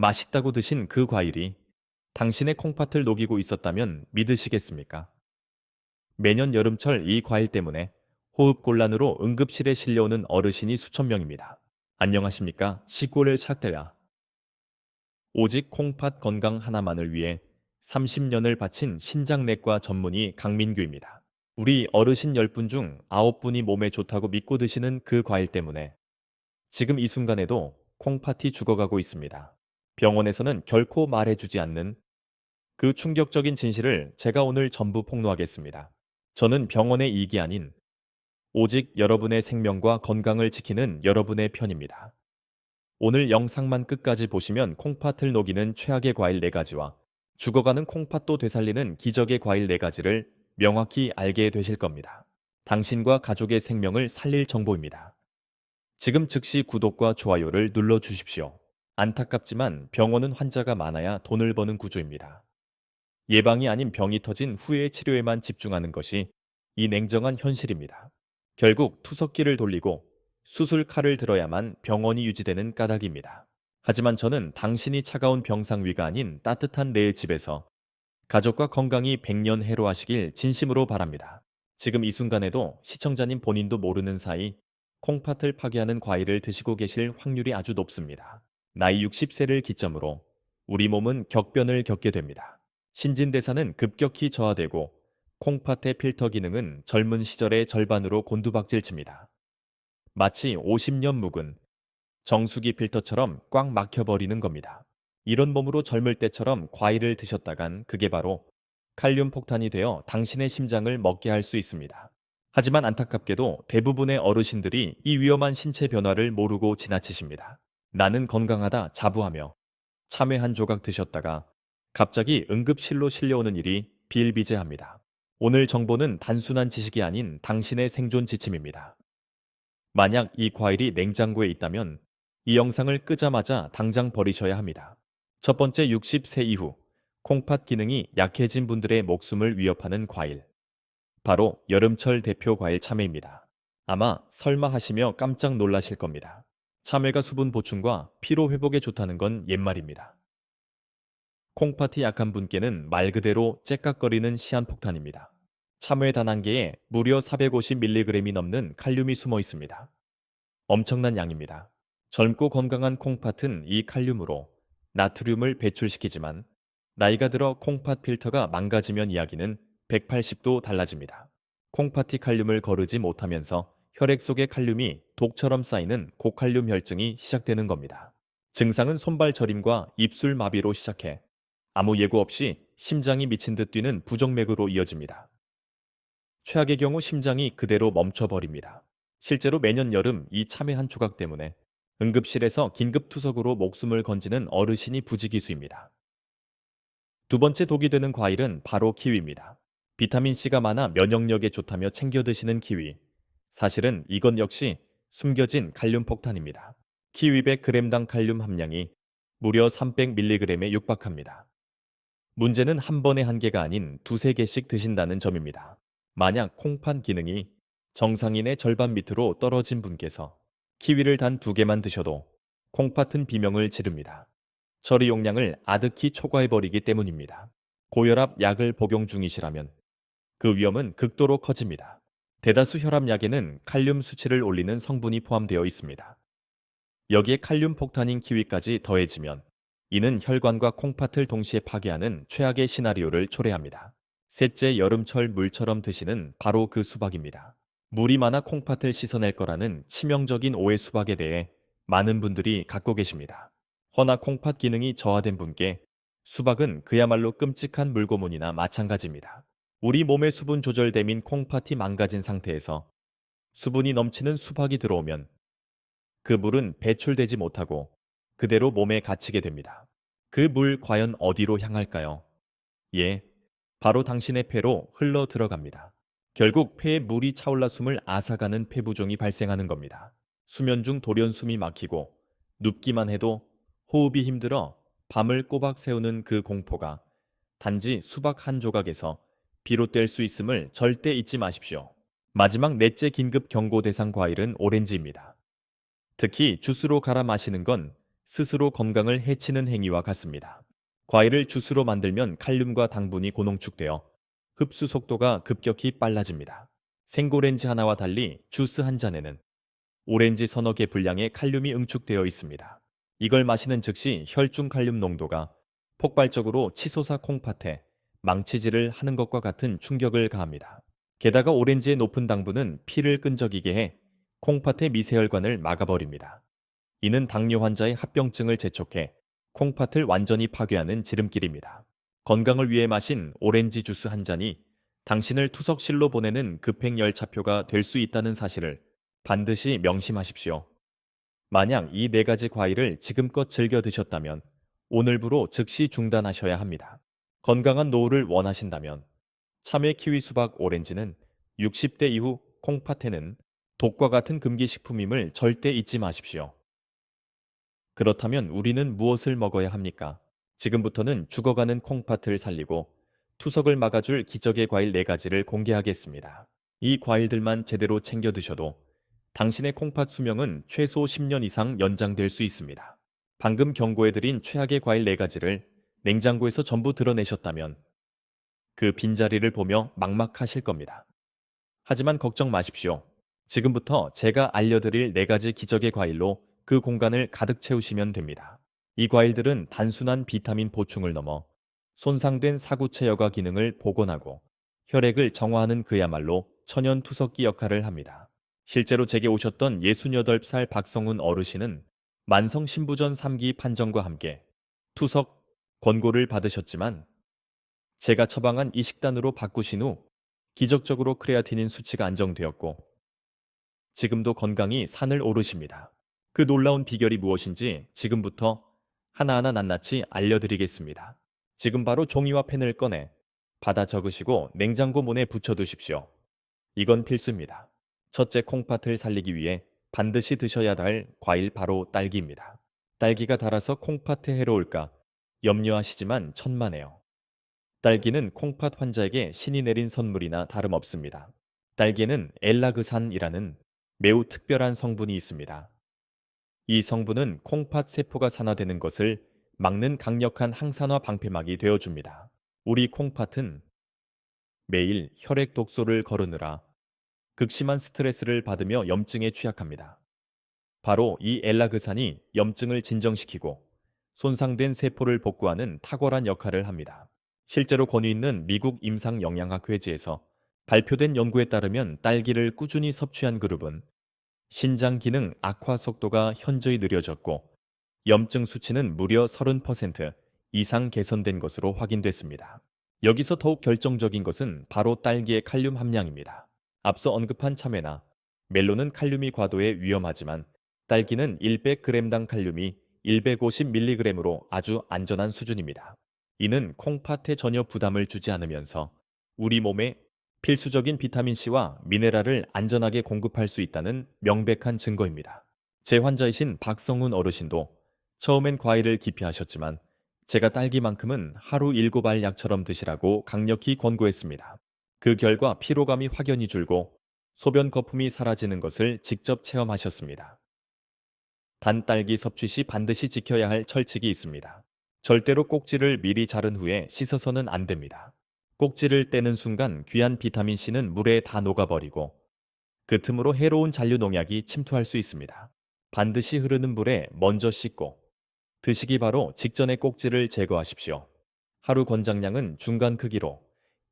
맛있다고 드신 그 과일이 당신의 콩팥을 녹이고 있었다면 믿으시겠습니까? 매년 여름철 이 과일 때문에 호흡곤란으로 응급실에 실려오는 어르신이 수천 명입니다. 안녕하십니까? 시골을 찾대야. 오직 콩팥 건강 하나만을 위해 30년을 바친 신장내과 전문의 강민규입니다. 우리 어르신 10분 중 9분이 몸에 좋다고 믿고 드시는 그 과일 때문에 지금 이 순간에도 콩팥이 죽어가고 있습니다. 병원에서는 결코 말해주지 않는 그 충격적인 진실을 제가 오늘 전부 폭로하겠습니다. 저는 병원의 이익이 아닌 오직 여러분의 생명과 건강을 지키는 여러분의 편입니다. 오늘 영상만 끝까지 보시면 콩팥을 녹이는 최악의 과일 4가지와 죽어가는 콩팥도 되살리는 기적의 과일 4가지를 명확히 알게 되실 겁니다. 당신과 가족의 생명을 살릴 정보입니다. 지금 즉시 구독과 좋아요를 눌러 주십시오. 안타깝지만 병원은 환자가 많아야 돈을 버는 구조입니다. 예방이 아닌 병이 터진 후의 치료에만 집중하는 것이 이 냉정한 현실입니다. 결국 투석기를 돌리고 수술 칼을 들어야만 병원이 유지되는 까닭입니다. 하지만 저는 당신이 차가운 병상 위가 아닌 따뜻한 내 집에서 가족과 건강히 백년 해로하시길 진심으로 바랍니다. 지금 이 순간에도 시청자님 본인도 모르는 사이 콩팥을 파괴하는 과일을 드시고 계실 확률이 아주 높습니다. 나이 60세를 기점으로 우리 몸은 격변을 겪게 됩니다. 신진대사는 급격히 저하되고 콩팥의 필터 기능은 젊은 시절의 절반으로 곤두박질칩니다. 마치 50년 묵은 정수기 필터처럼 꽉 막혀버리는 겁니다. 이런 몸으로 젊을 때처럼 과일을 드셨다간 그게 바로 칼륨 폭탄이 되어 당신의 심장을 먹게 할 수 있습니다. 하지만 안타깝게도 대부분의 어르신들이 이 위험한 신체 변화를 모르고 지나치십니다. 나는 건강하다 자부하며 참외 한 조각 드셨다가 갑자기 응급실로 실려오는 일이 비일비재합니다. 오늘 정보는 단순한 지식이 아닌 당신의 생존 지침입니다. 만약 이 과일이 냉장고에 있다면 이 영상을 끄자마자 당장 버리셔야 합니다. 첫 번째 60세 이후 콩팥 기능이 약해진 분들의 목숨을 위협하는 과일. 바로 여름철 대표 과일 참외입니다. 아마 설마 하시며 깜짝 놀라실 겁니다. 참외가 수분 보충과 피로 회복에 좋다는 건 옛말입니다. 콩팥이 약한 분께는 말 그대로 째깍거리는 시한폭탄입니다. 참외 단 한 개에 무려 450mg이 넘는 칼륨이 숨어 있습니다. 엄청난 양입니다. 젊고 건강한 콩팥은 이 칼륨으로 나트륨을 배출시키지만 나이가 들어 콩팥 필터가 망가지면 이야기는 180도 달라집니다. 콩팥이 칼륨을 거르지 못하면서 혈액 속의 칼륨이 독처럼 쌓이는 고칼륨 혈증이 시작되는 겁니다. 증상은 손발 저림과 입술 마비로 시작해 아무 예고 없이 심장이 미친 듯 뛰는 부정맥으로 이어집니다. 최악의 경우 심장이 그대로 멈춰버립니다. 실제로 매년 여름 이 참외 한 조각 때문에 응급실에서 긴급 투석으로 목숨을 건지는 어르신이 부지기수입니다. 두 번째 독이 되는 과일은 바로 키위입니다. 비타민C가 많아 면역력에 좋다며 챙겨 드시는 키위. 사실은 이건 역시 숨겨진 칼륨 폭탄입니다. 키위 100g당 칼륨 함량이 무려 300mg에 육박합니다. 문제는 한 번에 한 개가 아닌 두세 개씩 드신다는 점입니다. 만약 콩팥 기능이 정상인의 절반 밑으로 떨어진 분께서 키위를 단 2개만 드셔도 콩팥은 비명을 지릅니다. 처리 용량을 아득히 초과해버리기 때문입니다. 고혈압 약을 복용 중이시라면 그 위험은 극도로 커집니다. 대다수 혈압약에는 칼륨 수치를 올리는 성분이 포함되어 있습니다. 여기에 칼륨 폭탄인 키위까지 더해지면 이는 혈관과 콩팥을 동시에 파괴하는 최악의 시나리오를 초래합니다. 셋째, 여름철 물처럼 드시는 바로 그 수박입니다. 물이 많아 콩팥을 씻어낼 거라는 치명적인 오해 수박에 대해 많은 분들이 갖고 계십니다. 허나 콩팥 기능이 저하된 분께 수박은 그야말로 끔찍한 물고문이나 마찬가지입니다. 우리 몸의 수분 조절대민 콩팥이 망가진 상태에서 수분이 넘치는 수박이 들어오면 그 물은 배출되지 못하고 그대로 몸에 갇히게 됩니다. 그 물 과연 어디로 향할까요? 예, 바로 당신의 폐로 흘러 들어갑니다. 결국 폐에 물이 차올라 숨을 앗아가는 폐부종이 발생하는 겁니다. 수면 중 돌연숨이 막히고 눕기만 해도 호흡이 힘들어 밤을 꼬박 새우는 그 공포가 단지 수박 한 조각에서 비롯될 수 있음을 절대 잊지 마십시오. 마지막 넷째 긴급 경고 대상 과일은 오렌지입니다. 특히 주스로 갈아 마시는 건 스스로 건강을 해치는 행위와 같습니다. 과일을 주스로 만들면 칼륨과 당분이 고농축되어 흡수 속도가 급격히 빨라집니다. 생고렌지 하나와 달리 주스 한 잔에는 오렌지 서너 개 분량의 칼륨이 응축되어 있습니다. 이걸 마시는 즉시 혈중 칼륨 농도가 폭발적으로 치솟아 콩팥에 망치질을 하는 것과 같은 충격을 가합니다. 게다가 오렌지의 높은 당분은 피를 끈적이게 해 콩팥의 미세혈관을 막아버립니다. 이는 당뇨 환자의 합병증을 재촉해 콩팥을 완전히 파괴하는 지름길입니다. 건강을 위해 마신 오렌지 주스 한 잔이 당신을 투석실로 보내는 급행열차표가 될 수 있다는 사실을 반드시 명심하십시오. 만약 이 네 가지 과일을 지금껏 즐겨 드셨다면 오늘부로 즉시 중단하셔야 합니다. 건강한 노후를 원하신다면 참외, 키위, 수박, 오렌지는 60대 이후 콩팥에는 독과 같은 금기식품임을 절대 잊지 마십시오. 그렇다면 우리는 무엇을 먹어야 합니까? 지금부터는 죽어가는 콩팥을 살리고 투석을 막아줄 기적의 과일 4가지를 공개하겠습니다. 이 과일들만 제대로 챙겨 드셔도 당신의 콩팥 수명은 최소 10년 이상 연장될 수 있습니다. 방금 경고해드린 최악의 과일 4가지를 냉장고에서 전부 드러내셨다면 그 빈자리를 보며 막막하실 겁니다. 하지만 걱정 마십시오. 지금부터 제가 알려드릴 4가지 기적의 과일로 그 공간을 가득 채우시면 됩니다. 이 과일들은 단순한 비타민 보충을 넘어 손상된 사구체 여과 기능을 복원하고 혈액을 정화하는 그야말로 천연 투석기 역할을 합니다. 실제로 제게 오셨던 68살 박성훈 어르신은 만성 신부전 3기 판정과 함께 투석 권고를 받으셨지만 제가 처방한 이 식단으로 바꾸신 후 기적적으로 크레아티닌 수치가 안정되었고 지금도 건강히 산을 오르십니다. 그 놀라운 비결이 무엇인지 지금부터 하나하나 낱낱이 알려드리겠습니다. 지금 바로 종이와 펜을 꺼내 받아 적으시고 냉장고 문에 붙여두십시오. 이건 필수입니다. 첫째, 콩팥을 살리기 위해 반드시 드셔야 할 과일 바로 딸기입니다. 딸기가 달아서 콩팥에 해로울까 염려하시지만 천만에요. 딸기는 콩팥 환자에게 신이 내린 선물이나 다름없습니다. 딸기에는 엘라그산이라는 매우 특별한 성분이 있습니다. 이 성분은 콩팥 세포가 산화되는 것을 막는 강력한 항산화 방패막이 되어줍니다. 우리 콩팥은 매일 혈액 독소를 거르느라 극심한 스트레스를 받으며 염증에 취약합니다. 바로 이 엘라그산이 염증을 진정시키고 손상된 세포를 복구하는 탁월한 역할을 합니다. 실제로 권위 있는 미국 임상영양학 회지에서 발표된 연구에 따르면 딸기를 꾸준히 섭취한 그룹은 신장 기능 악화 속도가 현저히 느려졌고 염증 수치는 무려 30% 이상 개선된 것으로 확인됐습니다. 여기서 더욱 결정적인 것은 바로 딸기의 칼륨 함량입니다. 앞서 언급한 참외나 멜론은 칼륨이 과도해 위험하지만 딸기는 100g당 칼륨이 150mg으로 아주 안전한 수준입니다. 이는 콩팥에 전혀 부담을 주지 않으면서 우리 몸에 필수적인 비타민C와 미네랄을 안전하게 공급할 수 있다는 명백한 증거입니다. 제 환자이신 박성훈 어르신도 처음엔 과일을 기피하셨지만 제가 딸기만큼은 하루 7알 약처럼 드시라고 강력히 권고했습니다. 그 결과 피로감이 확연히 줄고 소변 거품이 사라지는 것을 직접 체험하셨습니다. 단 딸기 섭취 시 반드시 지켜야 할 철칙이 있습니다. 절대로 꼭지를 미리 자른 후에 씻어서는 안 됩니다. 꼭지를 떼는 순간 귀한 비타민C는 물에 다 녹아버리고 그 틈으로 해로운 잔류 농약이 침투할 수 있습니다. 반드시 흐르는 물에 먼저 씻고 드시기 바로 직전에 꼭지를 제거하십시오. 하루 권장량은 중간 크기로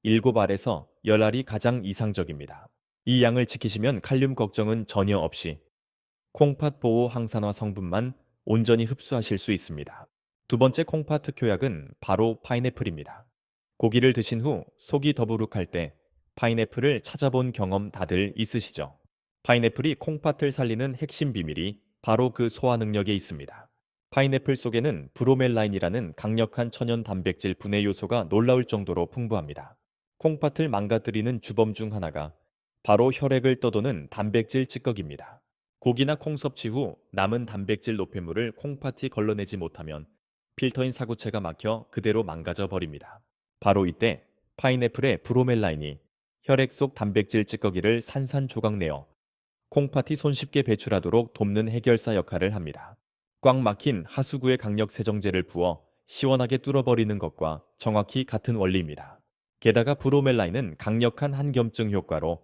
7알에서 10알이 가장 이상적입니다. 이 양을 지키시면 칼륨 걱정은 전혀 없이 콩팥 보호 항산화 성분만 온전히 흡수하실 수 있습니다. 두 번째 콩팥 특효약은 바로 파인애플입니다. 고기를 드신 후 속이 더부룩할 때 파인애플을 찾아본 경험 다들 있으시죠? 파인애플이 콩팥을 살리는 핵심 비밀이 바로 그 소화 능력에 있습니다. 파인애플 속에는 브로멜라인이라는 강력한 천연 단백질 분해 요소가 놀라울 정도로 풍부합니다. 콩팥을 망가뜨리는 주범 중 하나가 바로 혈액을 떠도는 단백질 찌꺼기입니다. 고기나 콩 섭취 후 남은 단백질 노폐물을 콩팥이 걸러내지 못하면 필터인 사구체가 막혀 그대로 망가져 버립니다. 바로 이때 파인애플의 브로멜라인이 혈액 속 단백질 찌꺼기를 산산조각 내어 콩팥이 손쉽게 배출하도록 돕는 해결사 역할을 합니다. 꽉 막힌 하수구에 강력 세정제를 부어 시원하게 뚫어버리는 것과 정확히 같은 원리입니다. 게다가 브로멜라인은 강력한 항염증 효과로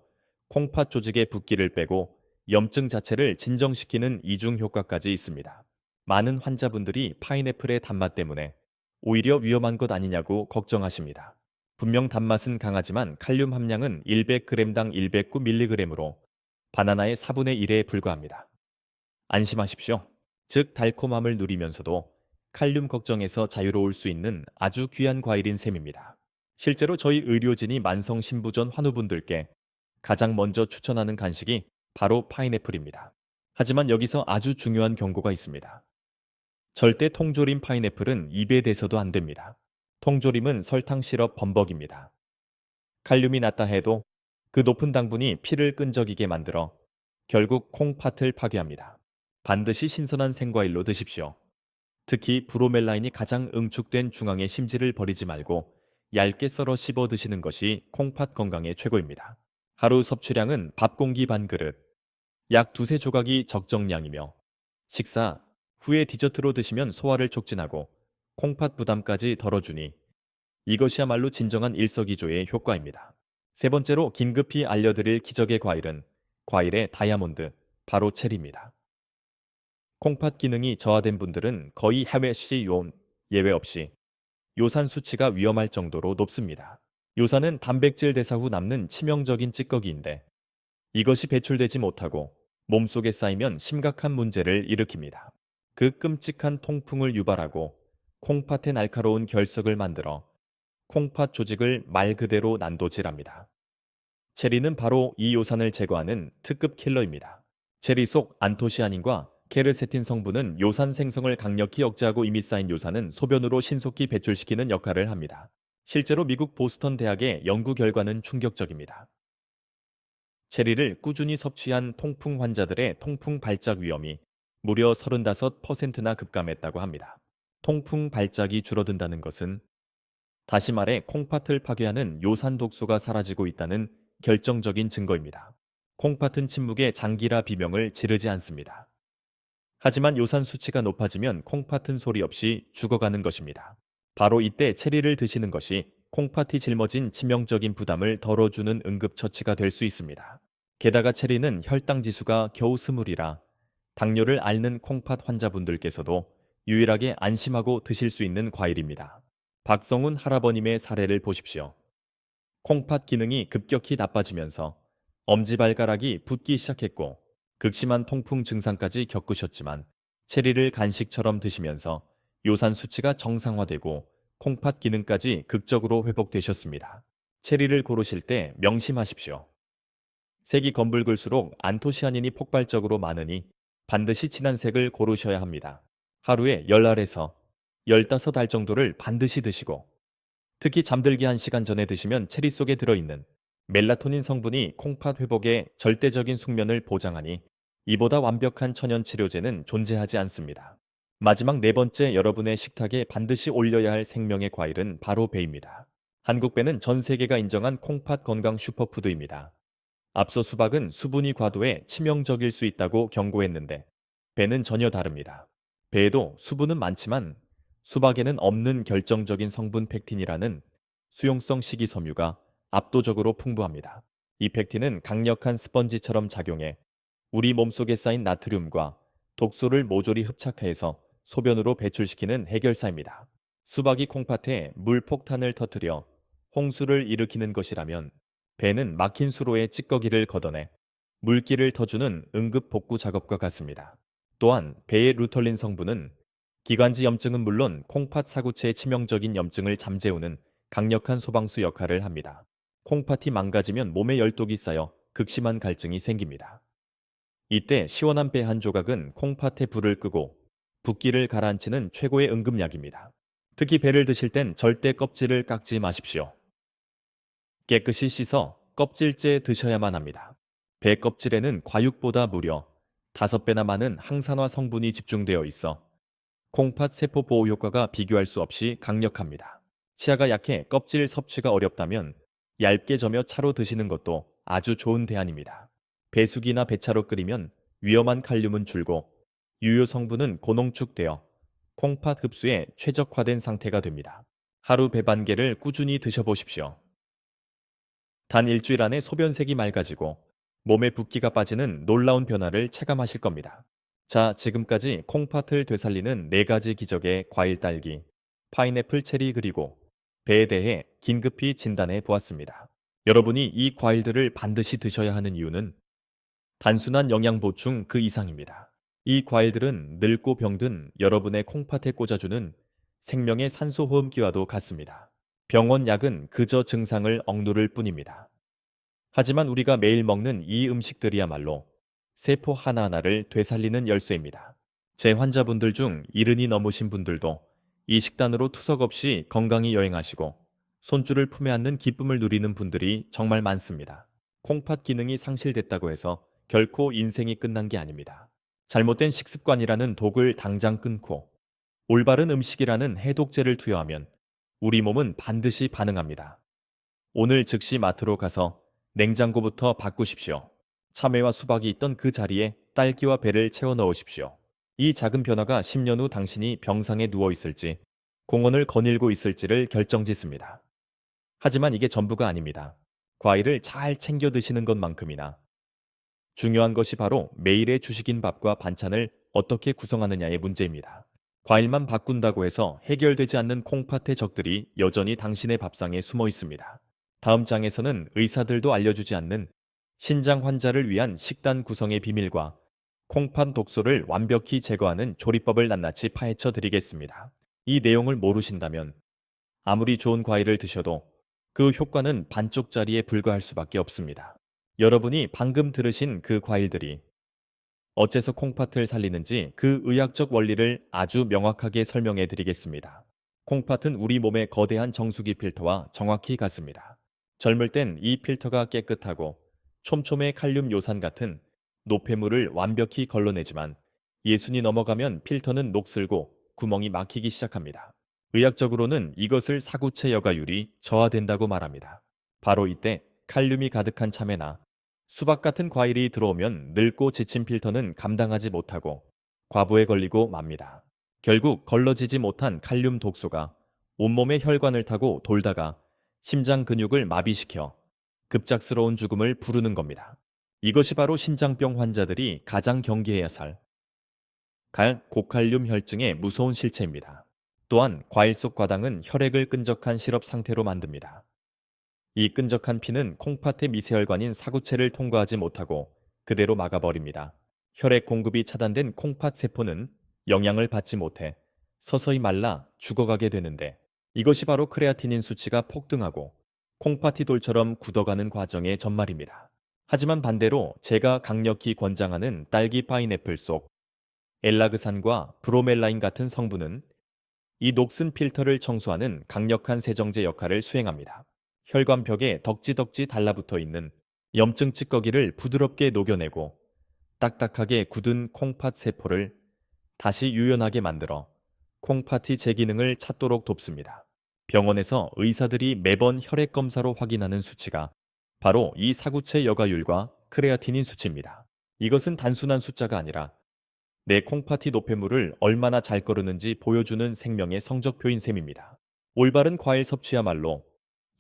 콩팥 조직의 붓기를 빼고 염증 자체를 진정시키는 이중 효과까지 있습니다. 많은 환자분들이 파인애플의 단맛 때문에 오히려 위험한 것 아니냐고 걱정하십니다. 분명 단맛은 강하지만 칼륨 함량은 100g당 109mg으로 바나나의 4분의 1에 불과합니다. 안심하십시오. 즉 달콤함을 누리면서도 칼륨 걱정에서 자유로울 수 있는 아주 귀한 과일인 셈입니다. 실제로 저희 의료진이 만성 신부전 환우분들께 가장 먼저 추천하는 간식이 바로 파인애플입니다. 하지만 여기서 아주 중요한 경고가 있습니다. 절대 통조림 파인애플은 입에 대서도 안 됩니다. 통조림은 설탕 시럽 범벅입니다. 칼륨이 낮다 해도 그 높은 당분이 피를 끈적이게 만들어 결국 콩팥을 파괴합니다. 반드시 신선한 생과일로 드십시오. 특히 브로멜라인이 가장 응축된 중앙의 심지를 버리지 말고 얇게 썰어 씹어 드시는 것이 콩팥 건강에 최고입니다. 하루 섭취량은 밥 공기 반 그릇, 약 두세 조각이 적정량이며 식사 후에 디저트로 드시면 소화를 촉진하고 콩팥 부담까지 덜어주니 이것이야말로 진정한 일석이조의 효과입니다. 세 번째로 긴급히 알려드릴 기적의 과일은 과일의 다이아몬드, 바로 체리입니다. 콩팥 기능이 저하된 분들은 거의 해외시 요온 예외 없이 요산 수치가 위험할 정도로 높습니다. 요산은 단백질 대사 후 남는 치명적인 찌꺼기인데 이것이 배출되지 못하고 몸속에 쌓이면 심각한 문제를 일으킵니다. 그 끔찍한 통풍을 유발하고 콩팥의 날카로운 결석을 만들어 콩팥 조직을 말 그대로 난도질합니다. 체리는 바로 이 요산을 제거하는 특급 킬러입니다. 체리 속 안토시아닌과 케르세틴 성분은 요산 생성을 강력히 억제하고 이미 쌓인 요산은 소변으로 신속히 배출시키는 역할을 합니다. 실제로 미국 보스턴 대학의 연구 결과는 충격적입니다. 체리를 꾸준히 섭취한 통풍 환자들의 통풍 발작 위험이 무려 35%나 급감했다고 합니다. 통풍 발작이 줄어든다는 것은 다시 말해 콩팥을 파괴하는 요산 독소가 사라지고 있다는 결정적인 증거입니다. 콩팥은 침묵의 장기라 비명을 지르지 않습니다. 하지만 요산 수치가 높아지면 콩팥은 소리 없이 죽어가는 것입니다. 바로 이때 체리를 드시는 것이 콩팥이 짊어진 치명적인 부담을 덜어주는 응급처치가 될 수 있습니다. 게다가 체리는 혈당 지수가 겨우 20이라 당뇨를 앓는 콩팥 환자분들께서도 유일하게 안심하고 드실 수 있는 과일입니다. 박성훈 할아버님의 사례를 보십시오. 콩팥 기능이 급격히 나빠지면서 엄지발가락이 붓기 시작했고 극심한 통풍 증상까지 겪으셨지만 체리를 간식처럼 드시면서 요산 수치가 정상화되고 콩팥 기능까지 극적으로 회복되셨습니다. 체리를 고르실 때 명심하십시오. 색이 검붉을수록 안토시아닌이 폭발적으로 많으니 반드시 진한 색을 고르셔야 합니다. 하루에 10알에서 15알 정도를 반드시 드시고 특히 잠들기 1시간 전에 드시면 체리 속에 들어있는 멜라토닌 성분이 콩팥 회복에 절대적인 숙면을 보장하니 이보다 완벽한 천연 치료제는 존재하지 않습니다. 마지막 네 번째 여러분의 식탁에 반드시 올려야 할 생명의 과일은 바로 배입니다. 한국 배는 전 세계가 인정한 콩팥 건강 슈퍼푸드입니다. 앞서 수박은 수분이 과도해 치명적일 수 있다고 경고했는데 배는 전혀 다릅니다. 배에도 수분은 많지만 수박에는 없는 결정적인 성분 펙틴이라는 수용성 식이섬유가 압도적으로 풍부합니다. 이 펙틴은 강력한 스펀지처럼 작용해 우리 몸속에 쌓인 나트륨과 독소를 모조리 흡착해서 소변으로 배출시키는 해결사입니다. 수박이 콩팥에 물 폭탄을 터뜨려 홍수를 일으키는 것이라면 배는 막힌 수로의 찌꺼기를 걷어내 물기를 터주는 응급 복구 작업과 같습니다. 또한 배의 루털린 성분은 기관지 염증은 물론 콩팥 사구체의 치명적인 염증을 잠재우는 강력한 소방수 역할을 합니다. 콩팥이 망가지면 몸에 열독이 쌓여 극심한 갈증이 생깁니다. 이때 시원한 배 한 조각은 콩팥의 불을 끄고 붓기를 가라앉히는 최고의 응급약입니다. 특히 배를 드실 땐 절대 껍질을 깎지 마십시오. 깨끗이 씻어 껍질째 드셔야만 합니다. 배 껍질에는 과육보다 무려 5배나 많은 항산화 성분이 집중되어 있어 콩팥 세포 보호 효과가 비교할 수 없이 강력합니다. 치아가 약해 껍질 섭취가 어렵다면 얇게 저며 차로 드시는 것도 아주 좋은 대안입니다. 배숙이나 배차로 끓이면 위험한 칼륨은 줄고 유효 성분은 고농축되어 콩팥 흡수에 최적화된 상태가 됩니다. 하루 배반개를 꾸준히 드셔보십시오. 단 일주일 안에 소변색이 맑아지고 몸에 붓기가 빠지는 놀라운 변화를 체감하실 겁니다. 자, 지금까지 콩팥을 되살리는 4가지 기적의 과일 딸기, 파인애플 체리 그리고 배에 대해 긴급히 진단해 보았습니다. 여러분이 이 과일들을 반드시 드셔야 하는 이유는 단순한 영양 보충 그 이상입니다. 이 과일들은 늙고 병든 여러분의 콩팥에 꽂아주는 생명의 산소 호흡기와도 같습니다. 병원 약은 그저 증상을 억누를 뿐입니다. 하지만 우리가 매일 먹는 이 음식들이야말로 세포 하나하나를 되살리는 열쇠입니다. 제 환자분들 중 70이 넘으신 분들도 이 식단으로 투석 없이 건강히 여행하시고 손주를 품에 안는 기쁨을 누리는 분들이 정말 많습니다. 콩팥 기능이 상실됐다고 해서 결코 인생이 끝난 게 아닙니다. 잘못된 식습관이라는 독을 당장 끊고 올바른 음식이라는 해독제를 투여하면 우리 몸은 반드시 반응합니다. 오늘 즉시 마트로 가서 냉장고부터 바꾸십시오. 참외와 수박이 있던 그 자리에 딸기와 배를 채워 넣으십시오. 이 작은 변화가 10년 후 당신이 병상에 누워 있을지 공원을 거닐고 있을지를 결정짓습니다. 하지만 이게 전부가 아닙니다. 과일을 잘 챙겨 드시는 것만큼이나 중요한 것이 바로 매일의 주식인 밥과 반찬을 어떻게 구성하느냐의 문제입니다. 과일만 바꾼다고 해서 해결되지 않는 콩팥의 적들이 여전히 당신의 밥상에 숨어 있습니다. 다음 장에서는 의사들도 알려주지 않는 신장 환자를 위한 식단 구성의 비밀과 콩팥 독소를 완벽히 제거하는 조리법을 낱낱이 파헤쳐 드리겠습니다. 이 내용을 모르신다면 아무리 좋은 과일을 드셔도 그 효과는 반쪽짜리에 불과할 수밖에 없습니다. 여러분이 방금 들으신 그 과일들이 어째서 콩팥을 살리는지 그 의학적 원리를 아주 명확하게 설명해 드리겠습니다. 콩팥은 우리 몸의 거대한 정수기 필터와 정확히 같습니다. 젊을 땐 이 필터가 깨끗하고 촘촘의 칼륨 요산 같은 노폐물을 완벽히 걸러내지만 예순이 넘어가면 필터는 녹슬고 구멍이 막히기 시작합니다. 의학적으로는 이것을 사구체 여과율이 저하된다고 말합니다. 바로 이때 칼륨이 가득한 참외나 수박 같은 과일이 들어오면 늙고 지친 필터는 감당하지 못하고 과부에 걸리고 맙니다. 결국 걸러지지 못한 칼륨 독소가 온몸의 혈관을 타고 돌다가 심장 근육을 마비시켜 급작스러운 죽음을 부르는 겁니다. 이것이 바로 신장병 환자들이 가장 경계해야 갈 고칼륨 혈증의 무서운 실체입니다. 또한 과일 속 과당은 혈액을 끈적한 시럽 상태로 만듭니다. 이 끈적한 피는 콩팥의 미세혈관인 사구체를 통과하지 못하고 그대로 막아버립니다. 혈액 공급이 차단된 콩팥 세포는 영양을 받지 못해 서서히 말라 죽어가게 되는데 이것이 바로 크레아티닌 수치가 폭등하고 콩팥이 돌처럼 굳어가는 과정의 전말입니다. 하지만 반대로 제가 강력히 권장하는 딸기 파인애플 속 엘라그산과 브로멜라인 같은 성분은 이 녹슨 필터를 청소하는 강력한 세정제 역할을 수행합니다. 혈관벽에 덕지덕지 달라붙어 있는 염증 찌꺼기를 부드럽게 녹여내고 딱딱하게 굳은 콩팥 세포를 다시 유연하게 만들어 콩팥이 제 기능을 찾도록 돕습니다. 병원에서 의사들이 매번 혈액 검사로 확인하는 수치가 바로 이 사구체 여과율과 크레아티닌 수치입니다. 이것은 단순한 숫자가 아니라 내 콩팥이 노폐물을 얼마나 잘 거르는지 보여주는 생명의 성적표인 셈입니다. 올바른 과일 섭취야말로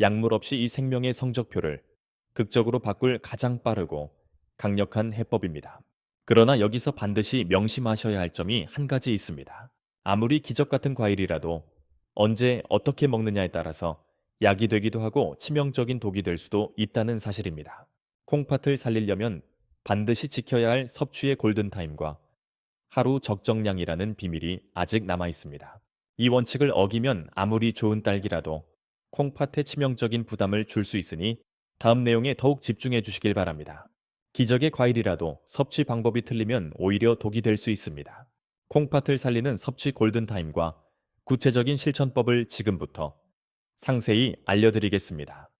약물 없이 이 생명의 성적표를 극적으로 바꿀 가장 빠르고 강력한 해법입니다. 그러나 여기서 반드시 명심하셔야 할 점이 한 가지 있습니다. 아무리 기적 같은 과일이라도 언제 어떻게 먹느냐에 따라서 약이 되기도 하고 치명적인 독이 될 수도 있다는 사실입니다. 콩팥을 살리려면 반드시 지켜야 할 섭취의 골든타임과 하루 적정량이라는 비밀이 아직 남아 있습니다. 이 원칙을 어기면 아무리 좋은 딸기라도 콩팥에 치명적인 부담을 줄 수 있으니 다음 내용에 더욱 집중해 주시길 바랍니다. 기적의 과일이라도 섭취 방법이 틀리면 오히려 독이 될 수 있습니다. 콩팥을 살리는 섭취 골든타임과 구체적인 실천법을 지금부터 상세히 알려드리겠습니다.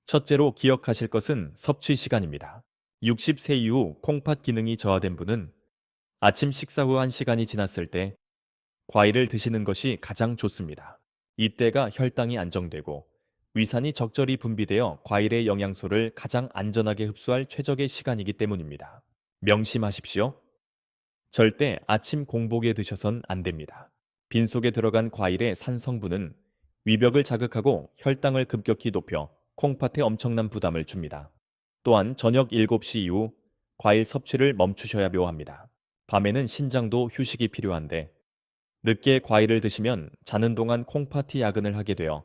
첫째로 기억하실 것은 섭취 시간입니다. 60세 이후 콩팥 기능이 저하된 분은 아침 식사 후 1시간이 지났을 때 과일을 드시는 것이 가장 좋습니다. 이때가 혈당이 안정되고 위산이 적절히 분비되어 과일의 영양소를 가장 안전하게 흡수할 최적의 시간이기 때문입니다. 명심하십시오. 절대 아침 공복에 드셔선 안 됩니다. 빈속에 들어간 과일의 산 성분은 위벽을 자극하고 혈당을 급격히 높여 콩팥에 엄청난 부담을 줍니다. 또한 저녁 7시 이후 과일 섭취를 멈추셔야 묘합니다. 밤에는 신장도 휴식이 필요한데 늦게 과일을 드시면 자는 동안 콩팥이 야근을 하게 되어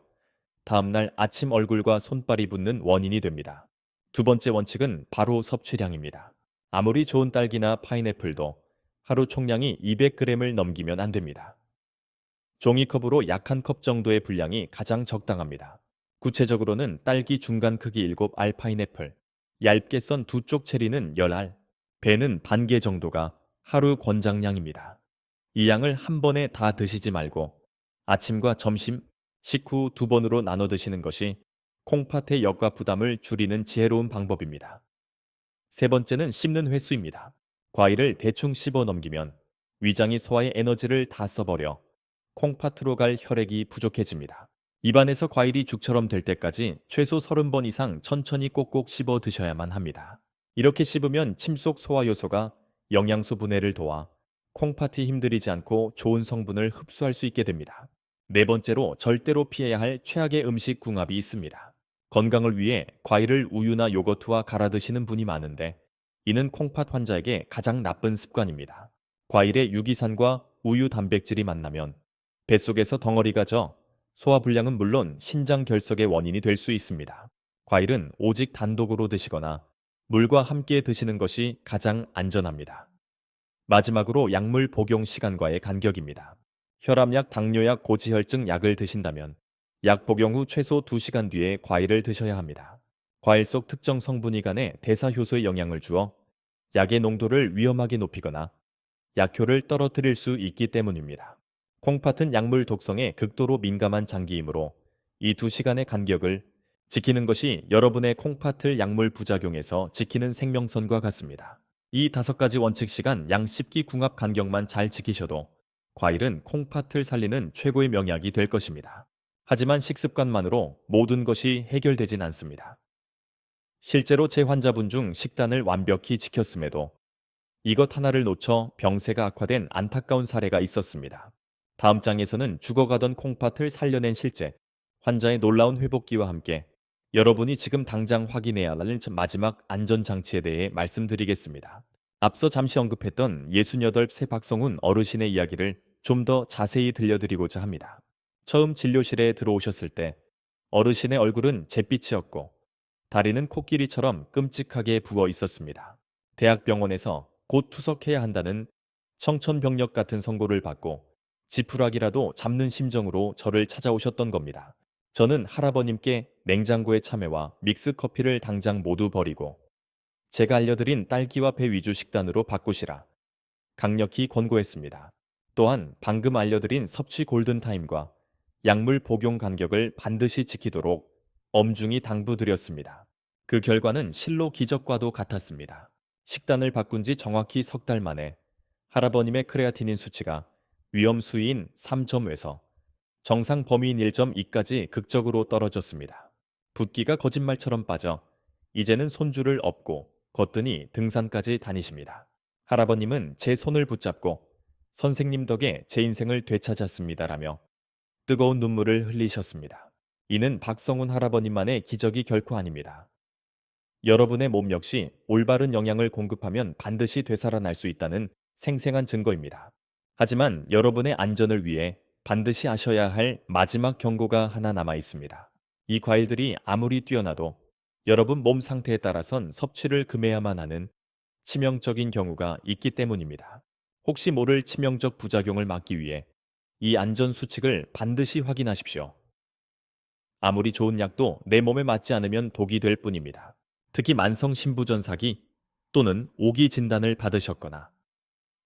다음날 아침 얼굴과 손발이 붓는 원인이 됩니다. 두 번째 원칙은 바로 섭취량입니다. 아무리 좋은 딸기나 파인애플도 하루 총량이 200g을 넘기면 안 됩니다. 종이컵으로 약 한 컵 정도의 분량이 가장 적당합니다. 구체적으로는 딸기 중간 크기 7알 파인애플, 얇게 썬 두 쪽 체리는 10알, 배는 반 개 정도가 하루 권장량입니다. 이 양을 한 번에 다 드시지 말고 아침과 점심, 식후 두 번으로 나눠 드시는 것이 콩팥의 역과 부담을 줄이는 지혜로운 방법입니다. 세 번째는 씹는 횟수입니다. 과일을 대충 씹어 넘기면 위장이 소화의 에너지를 다 써버려 콩팥으로 갈 혈액이 부족해집니다. 입안에서 과일이 죽처럼 될 때까지 최소 30번 이상 천천히 꼭꼭 씹어 드셔야만 합니다. 이렇게 씹으면 침속 소화 요소가 영양소 분해를 도와 콩팥이 힘들이지 않고 좋은 성분을 흡수할 수 있게 됩니다. 네 번째로 절대로 피해야 할 최악의 음식 궁합이 있습니다. 건강을 위해 과일을 우유나 요거트와 갈아 드시는 분이 많은데 이는 콩팥 환자에게 가장 나쁜 습관입니다. 과일의 유기산과 우유 단백질이 만나면 뱃속에서 덩어리가 져 소화불량은 물론 신장 결석의 원인이 될 수 있습니다. 과일은 오직 단독으로 드시거나 물과 함께 드시는 것이 가장 안전합니다. 마지막으로 약물 복용 시간과의 간격입니다. 혈압약, 당뇨약, 고지혈증 약을 드신다면 약 복용 후 최소 2시간 뒤에 과일을 드셔야 합니다. 과일 속 특정 성분이 간에 대사효소에 영향을 주어 약의 농도를 위험하게 높이거나 약효를 떨어뜨릴 수 있기 때문입니다. 콩팥은 약물 독성에 극도로 민감한 장기이므로 이 2시간의 간격을 지키는 것이 여러분의 콩팥을 약물 부작용에서 지키는 생명선과 같습니다. 이 5가지 원칙 시간 양 씹기 궁합 간격만 잘 지키셔도 과일은 콩팥을 살리는 최고의 명약이 될 것입니다. 하지만 식습관만으로 모든 것이 해결되진 않습니다. 실제로 제 환자분 중 식단을 완벽히 지켰음에도 이것 하나를 놓쳐 병세가 악화된 안타까운 사례가 있었습니다. 다음 장에서는 죽어가던 콩팥을 살려낸 실제 환자의 놀라운 회복기와 함께 여러분이 지금 당장 확인해야 하는 마지막 안전장치에 대해 말씀드리겠습니다. 앞서 잠시 언급했던 68세 박성훈 어르신의 이야기를 좀 더 자세히 들려드리고자 합니다. 처음 진료실에 들어오셨을 때 어르신의 얼굴은 잿빛이었고 다리는 코끼리처럼 끔찍하게 부어 있었습니다. 대학병원에서 곧 투석해야 한다는 청천벽력 같은 선고를 받고 지푸라기라도 잡는 심정으로 저를 찾아오셨던 겁니다. 저는 할아버님께 냉장고의 참외와 믹스커피를 당장 모두 버리고 제가 알려드린 딸기와 배 위주 식단으로 바꾸시라 강력히 권고했습니다. 또한 방금 알려드린 섭취 골든타임과 약물 복용 간격을 반드시 지키도록 엄중히 당부드렸습니다. 그 결과는 실로 기적과도 같았습니다. 식단을 바꾼 지 정확히 석 달 만에 할아버님의 크레아티닌 수치가 위험 수위인 3.5에서 정상 범위인 1.2까지 극적으로 떨어졌습니다. 붓기가 거짓말처럼 빠져 이제는 손줄을 엎고 거뜬히 등산까지 다니십니다. 할아버님은 제 손을 붙잡고 선생님 덕에 제 인생을 되찾았습니다라며 뜨거운 눈물을 흘리셨습니다. 이는 박성훈 할아버님만의 기적이 결코 아닙니다. 여러분의 몸 역시 올바른 영양을 공급하면 반드시 되살아날 수 있다는 생생한 증거입니다. 하지만 여러분의 안전을 위해 반드시 아셔야 할 마지막 경고가 하나 남아 있습니다. 이 과일들이 아무리 뛰어나도 여러분 몸 상태에 따라선 섭취를 금해야만 하는 치명적인 경우가 있기 때문입니다. 혹시 모를 치명적 부작용을 막기 위해 이 안전 수칙을 반드시 확인하십시오. 아무리 좋은 약도 내 몸에 맞지 않으면 독이 될 뿐입니다. 특히 만성 신부전사기 또는 오기 진단을 받으셨거나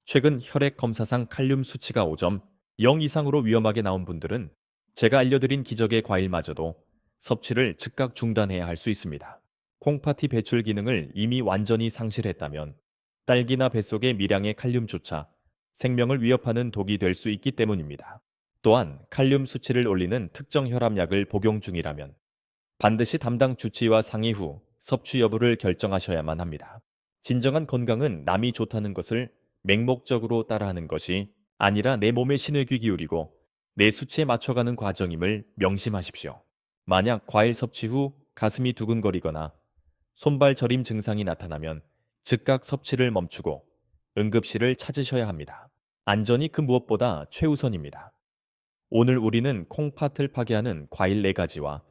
최근 혈액 검사상 칼륨 수치가 5점 0 이상으로 위험하게 나온 분들은 제가 알려드린 기적의 과일마저도 섭취를 즉각 중단해야 할 수 있습니다. 콩팥이 배출 기능을 이미 완전히 상실했다면 딸기나 뱃속의 미량의 칼륨조차 생명을 위협하는 독이 될 수 있기 때문입니다. 또한 칼륨 수치를 올리는 특정 혈압약을 복용 중이라면 반드시 담당 주치의와 상의 후 섭취 여부를 결정하셔야만 합니다. 진정한 건강은 남이 좋다는 것을 맹목적으로 따라하는 것이 아니라 내 몸에 신을 귀 기울이고 내 수치에 맞춰가는 과정임을 명심하십시오. 만약 과일 섭취 후 가슴이 두근거리거나 손발 저림 증상이 나타나면 즉각 섭취를 멈추고 응급실을 찾으셔야 합니다. 안전이 그 무엇보다 최우선입니다. 오늘 우리는 콩팥을 파괴하는 과일 4가지와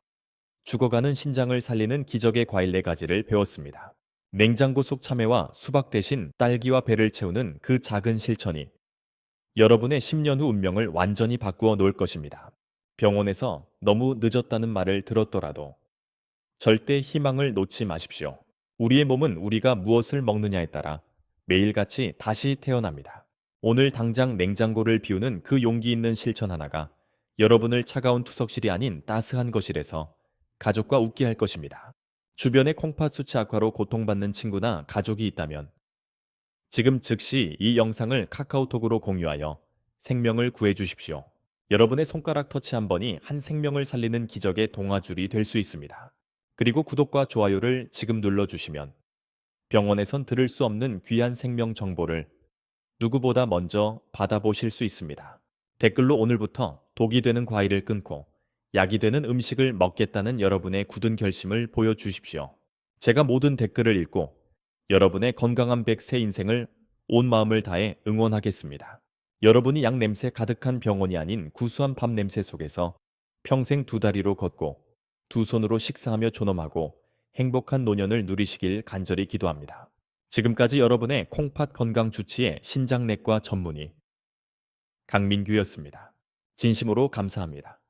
죽어가는 신장을 살리는 기적의 과일 4가지를 배웠습니다. 냉장고 속 참외와 수박 대신 딸기와 배를 채우는 그 작은 실천이 여러분의 10년 후 운명을 완전히 바꾸어 놓을 것입니다. 병원에서 너무 늦었다는 말을 들었더라도 절대 희망을 놓지 마십시오. 우리의 몸은 우리가 무엇을 먹느냐에 따라 매일같이 다시 태어납니다. 오늘 당장 냉장고를 비우는 그 용기 있는 실천 하나가 여러분을 차가운 투석실이 아닌 따스한 거실에서 가족과 웃게 할 것입니다. 주변에 콩팥 수치 악화로 고통받는 친구나 가족이 있다면 지금 즉시 이 영상을 카카오톡으로 공유하여 생명을 구해 주십시오. 여러분의 손가락 터치 한 번이 한 생명을 살리는 기적의 동아줄이 될 수 있습니다. 그리고 구독과 좋아요를 지금 눌러주시면 병원에선 들을 수 없는 귀한 생명 정보를 누구보다 먼저 받아보실 수 있습니다. 댓글로 오늘부터 독이 되는 과일을 끊고 약이 되는 음식을 먹겠다는 여러분의 굳은 결심을 보여주십시오. 제가 모든 댓글을 읽고 여러분의 건강한 100세 인생을 온 마음을 다해 응원하겠습니다. 여러분이 약 냄새 가득한 병원이 아닌 구수한 밥 냄새 속에서 평생 2다리로 걷고 2손으로 식사하며 존엄하고 행복한 노년을 누리시길 간절히 기도합니다. 지금까지 여러분의 콩팥 건강 주치의 신장내과 전문의 강민규였습니다. 진심으로 감사합니다.